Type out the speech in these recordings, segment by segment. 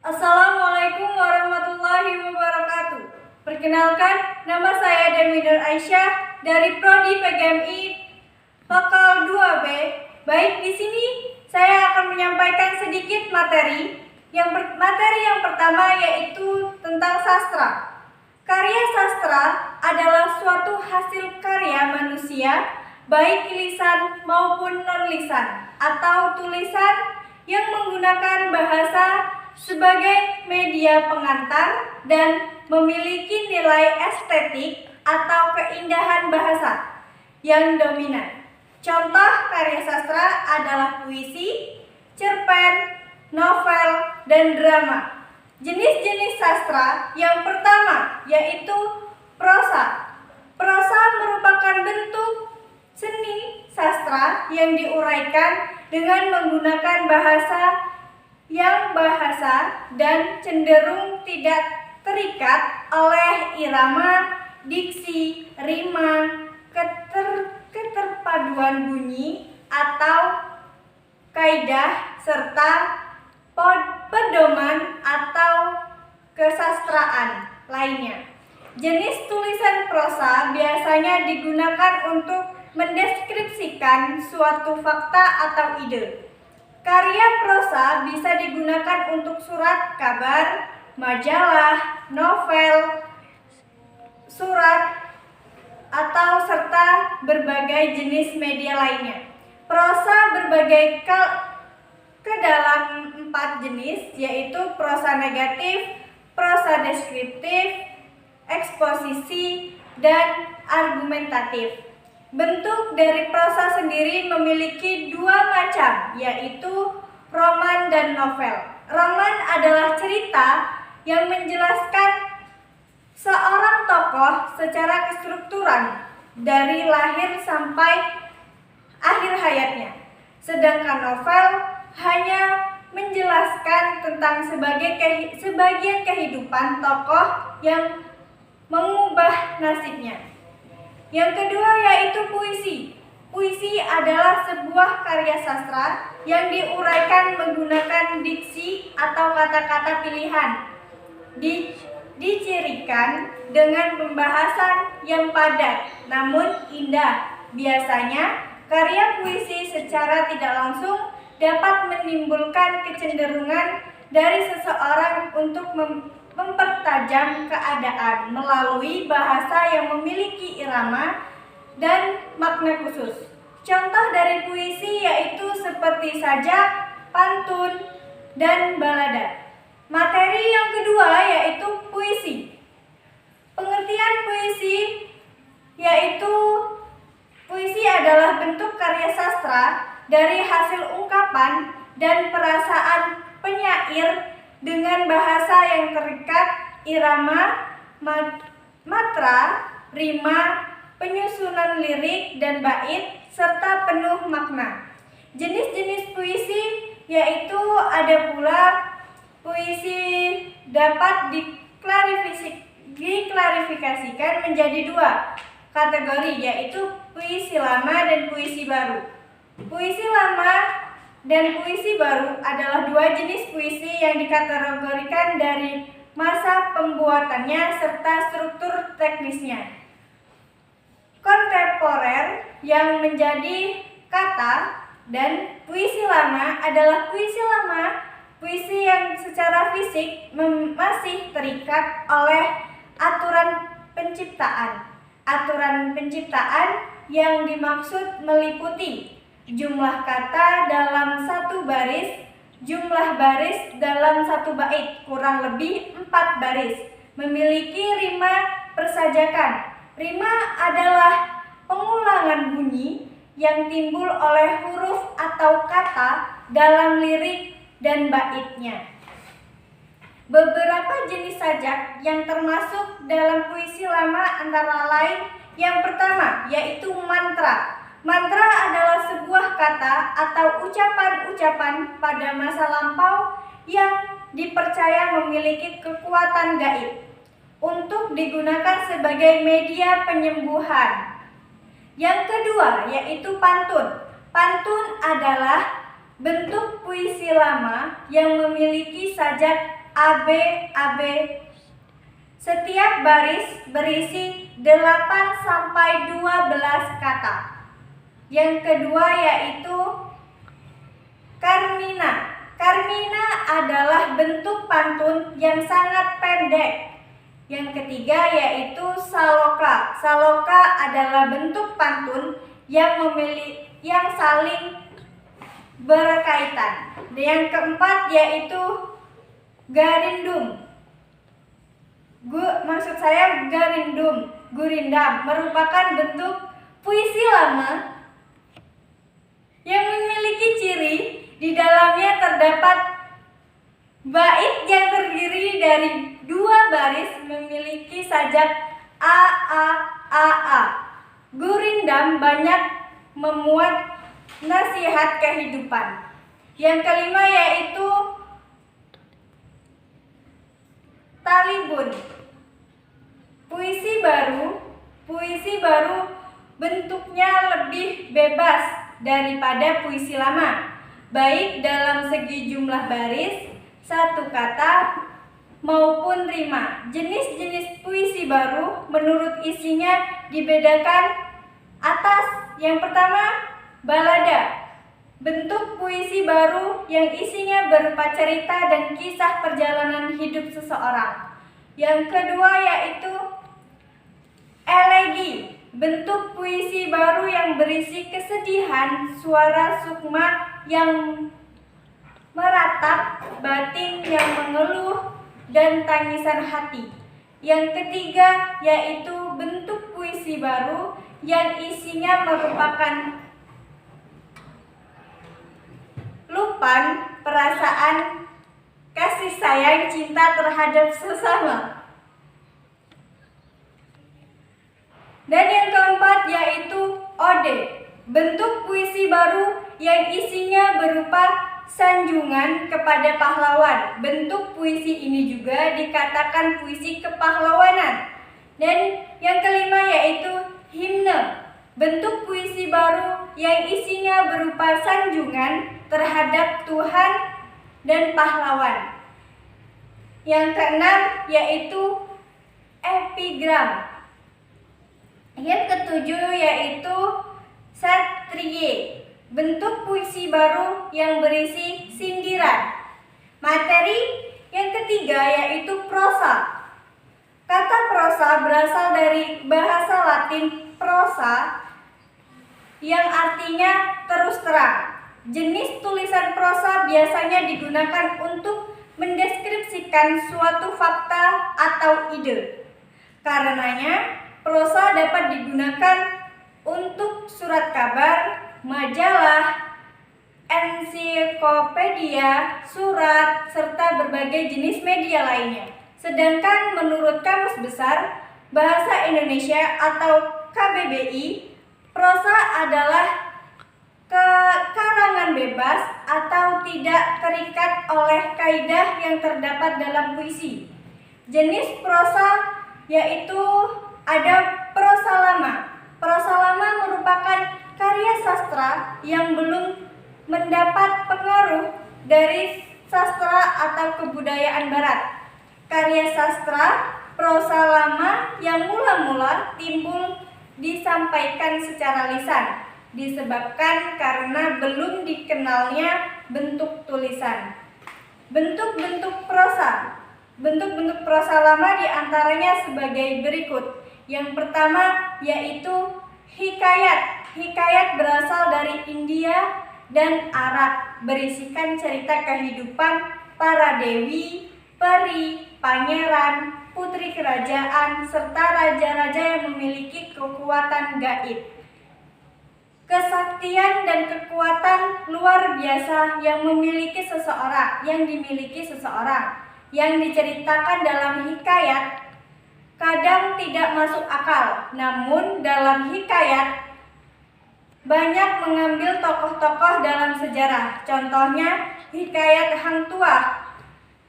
Assalamualaikum warahmatullahi wabarakatuh. Perkenalkan, nama saya Demi Nur Aisyah dari Prodi PGMI Vokal 2B. Baik, di sini saya akan menyampaikan sedikit materi. Materi yang pertama yaitu tentang sastra. Karya sastra adalah suatu hasil karya manusia, baik lisan maupun non-lisan, atau tulisan yang menggunakan bahasa sebagai media pengantar dan memiliki nilai estetik atau keindahan bahasa yang dominan. Contoh karya sastra adalah puisi, cerpen, novel, dan drama. Jenis-jenis sastra yang pertama yaitu prosa. Prosa merupakan bentuk seni sastra yang diuraikan dengan menggunakan bahasa dan cenderung tidak terikat oleh irama, diksi, rima, keterpaduan bunyi atau kaidah serta pedoman atau kesastraan lainnya. Jenis tulisan prosa biasanya digunakan untuk mendeskripsikan suatu fakta atau ide. Karya prosa bisa digunakan untuk surat kabar, majalah, novel, surat, atau serta berbagai jenis media lainnya. Prosa berbagi ke dalam 4 jenis, yaitu prosa negatif, prosa deskriptif, eksposisi, dan argumentatif. Bentuk dari prosa sendiri memiliki 2 macam, yaitu roman dan novel. Roman adalah cerita yang menjelaskan seorang tokoh secara kestrukturan dari lahir sampai akhir hayatnya. Sedangkan novel hanya menjelaskan tentang sebagian kehidupan tokoh yang mengubah nasibnya. Yang kedua yaitu puisi. Puisi adalah sebuah karya sastra yang diuraikan menggunakan diksi atau kata-kata pilihan. Dicirikan dengan pembahasan yang padat namun indah. Biasanya karya puisi secara tidak langsung dapat menimbulkan kecenderungan dari seseorang untuk mempertajam keadaan melalui bahasa yang memiliki irama dan makna khusus. Contoh dari puisi yaitu seperti sajak, pantun, dan balada. Materi yang kedua yaitu puisi. Pengertian puisi yaitu puisi adalah bentuk karya sastra dari hasil ungkapan dan perasaan penyair dengan bahasa yang terikat, irama, matra, rima, penyusunan lirik dan bait, serta penuh makna. Jenis-jenis puisi yaitu ada pula puisi dapat diklarifikasikan menjadi 2 kategori, yaitu puisi lama dan puisi baru. Puisi lama dan puisi baru adalah 2 jenis puisi yang dikategorikan dari masa pembuatannya serta struktur teknisnya. Kontemporer yang menjadi kata dan puisi lama adalah puisi yang secara fisik masih terikat oleh aturan penciptaan. Aturan penciptaan yang dimaksud meliputi jumlah kata dalam 1 baris, jumlah baris dalam 1 bait, kurang lebih 4 baris, memiliki rima persajakan. Rima adalah pengulangan bunyi yang timbul oleh huruf atau kata dalam lirik dan baitnya. Beberapa jenis sajak yang termasuk dalam puisi lama antara lain yang pertama yaitu mantra. Mantra adalah sebuah kata atau ucapan-ucapan pada masa lampau yang dipercaya memiliki kekuatan gaib untuk digunakan sebagai media penyembuhan. Yang kedua yaitu pantun. Pantun adalah bentuk puisi lama yang memiliki sajak AB, AB. Setiap baris berisi 8 sampai 12 kata. Yang kedua yaitu Karmina. Karmina adalah bentuk pantun yang sangat pendek. Yang ketiga yaitu Saloka. Saloka adalah bentuk pantun yang saling berkaitan. Yang keempat yaitu Garindum. Gurindam merupakan bentuk puisi lama yang memiliki ciri di dalamnya terdapat bait yang terdiri dari 2 baris memiliki sajak A, A, A, A. Gurindam banyak memuat nasihat kehidupan. Yang kelima yaitu Talibun. Puisi baru bentuknya lebih bebas daripada puisi lama, baik dalam segi jumlah baris, satu kata, maupun rima. Jenis-jenis puisi baru menurut isinya dibedakan atas. Yang pertama, balada. Bentuk puisi baru yang isinya berupa cerita dan kisah perjalanan hidup seseorang. Yang kedua yaitu elegi. Bentuk puisi baru yang berisi kesedihan, suara sukma yang meratap, batin yang mengeluh, dan tangisan hati. Yang ketiga yaitu bentuk puisi baru yang isinya merupakan lupan, perasaan, kasih sayang, cinta terhadap sesama. Dan yang keempat yaitu ode. Bentuk puisi baru yang isinya berupa sanjungan kepada pahlawan. Bentuk puisi ini juga dikatakan puisi kepahlawanan. Dan yang kelima yaitu himne. Bentuk puisi baru yang isinya berupa sanjungan terhadap Tuhan dan pahlawan. Yang keenam yaitu epigram. Yang ketujuh yaitu satriye. Bentuk puisi baru yang berisi sindiran. Materi yang ketiga yaitu prosa. Kata prosa berasal dari bahasa Latin prosa yang artinya terus terang. Jenis tulisan prosa biasanya digunakan untuk mendeskripsikan suatu fakta atau ide. Karenanya, prosa dapat digunakan untuk surat kabar, majalah, ensiklopedia, surat, serta berbagai jenis media lainnya. Sedangkan menurut Kamus Besar Bahasa Indonesia atau KBBI, prosa adalah karangan bebas atau tidak terikat oleh kaidah yang terdapat dalam puisi. Jenis prosa yaitu ada prosa lama. Prosa lama merupakan karya sastra yang belum mendapat pengaruh dari sastra atau kebudayaan barat. Karya sastra prosa lama yang mula-mula timbul disampaikan secara lisan, disebabkan karena belum dikenalnya bentuk tulisan. Bentuk-bentuk prosa. Bentuk-bentuk prosa lama diantaranya sebagai berikut. Yang pertama yaitu hikayat. Hikayat berasal dari India dan Arab, berisikan cerita kehidupan para dewi, peri, pangeran, putri kerajaan, serta raja-raja yang memiliki kekuatan gaib, kesaktian dan kekuatan luar biasa yang dimiliki seseorang. Yang diceritakan dalam hikayat kadang tidak masuk akal, namun dalam hikayat banyak mengambil tokoh-tokoh dalam sejarah. Contohnya hikayat Hang Tuah,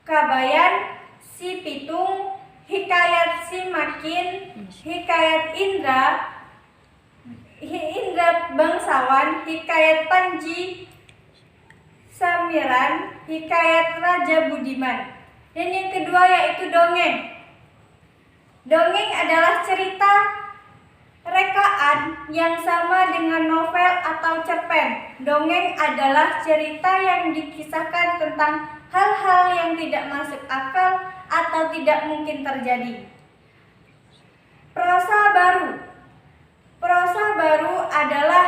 Kabayan, Si Pitung, hikayat Si Makin, hikayat Indra Bangsawan, hikayat Panji Samiran, hikayat Raja Budiman. Dan yang kedua yaitu dongeng. Dongeng adalah cerita rekaan yang sama dengan novel atau cerpen. Dongeng adalah cerita yang dikisahkan tentang hal-hal yang tidak masuk akal atau tidak mungkin terjadi. Prosa baru. Prosa baru adalah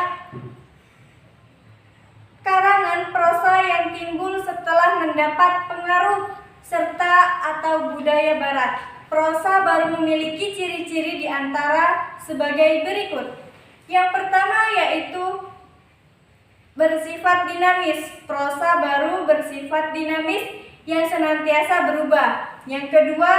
karangan prosa yang timbul setelah mendapat pengaruh serta atau budaya barat. Prosa baru memiliki ciri-ciri di antara sebagai berikut. Yang pertama yaitu bersifat dinamis. Prosa baru bersifat dinamis yang senantiasa berubah. Yang kedua,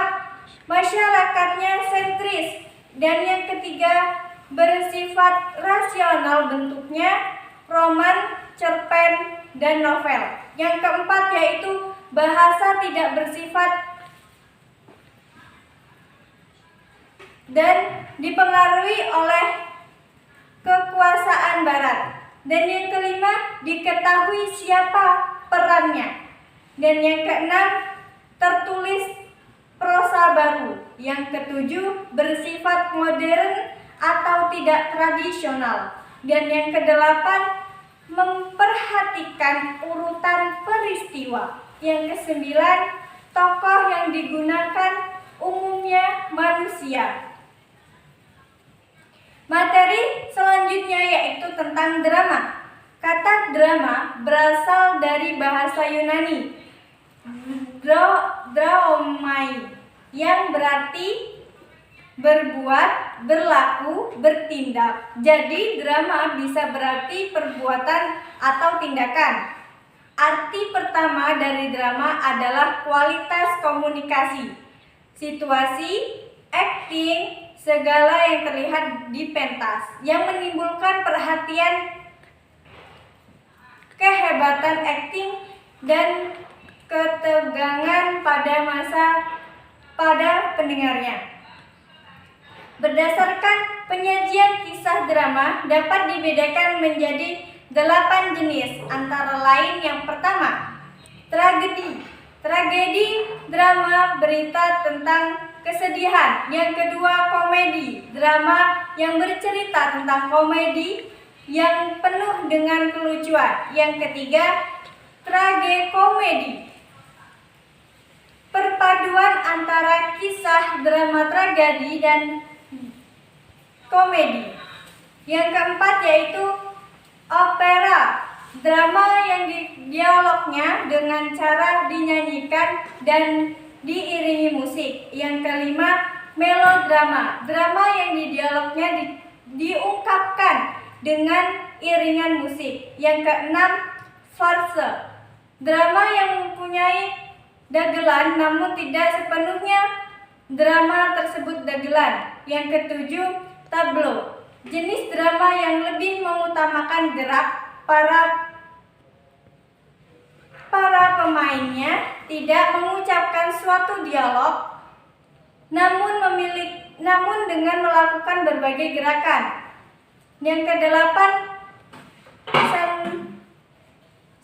masyarakatnya sentris. Dan yang ketiga, bersifat rasional, bentuknya roman, cerpen, dan novel. Yang keempat yaitu bahasa tidak bersifat dan dipengaruhi oleh kekuasaan barat. Dan yang kelima, diketahui siapa perannya. Dan yang keenam, tertulis prosa baru. Yang ketujuh, bersifat modern atau tidak tradisional. Dan yang kedelapan, memperhatikan urutan peristiwa. Yang kesembilan, tokoh yang digunakan umumnya manusia. Materi selanjutnya yaitu tentang drama. Kata drama berasal dari bahasa Yunani draomai, yang berarti berbuat, berlaku, bertindak. Jadi drama bisa berarti perbuatan atau tindakan. Arti pertama dari drama adalah kualitas komunikasi, situasi, acting, segala yang terlihat di pentas, yang menimbulkan perhatian, kehebatan acting, dan ketegangan pada pendengarnya. Berdasarkan penyajian kisah drama dapat dibedakan menjadi 8 jenis, antara lain yang pertama, tragedi. Tragedi drama berita tentang kesedihan. Yang kedua, komedi, drama yang bercerita tentang komedi yang penuh dengan kelucuan. Yang ketiga, tragikomedi, perpaduan antara kisah drama tragedi dan komedi. Yang keempat yaitu opera, drama yang dialognya dengan cara dinyanyikan dan diiringi musik. Yang kelima, melodrama, drama yang dialognya diungkapkan dengan iringan musik. Yang keenam, farse, drama yang mempunyai dagelan namun tidak sepenuhnya drama tersebut dagelan. Yang ketujuh, tableau, jenis drama yang lebih mengutamakan gerak para pemainnya, tidak mengucapkan suatu dialog, namun dengan melakukan berbagai gerakan. Yang kedelapan,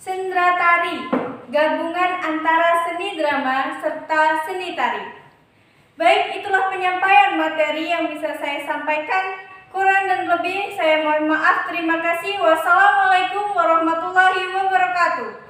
sendratari, gabungan antara seni drama serta seni tari. Baik, itulah penyampaian materi yang bisa saya sampaikan. Kurang dan lebih saya mohon maaf. Terima kasih. Wassalamualaikum warahmatullahi wabarakatuh.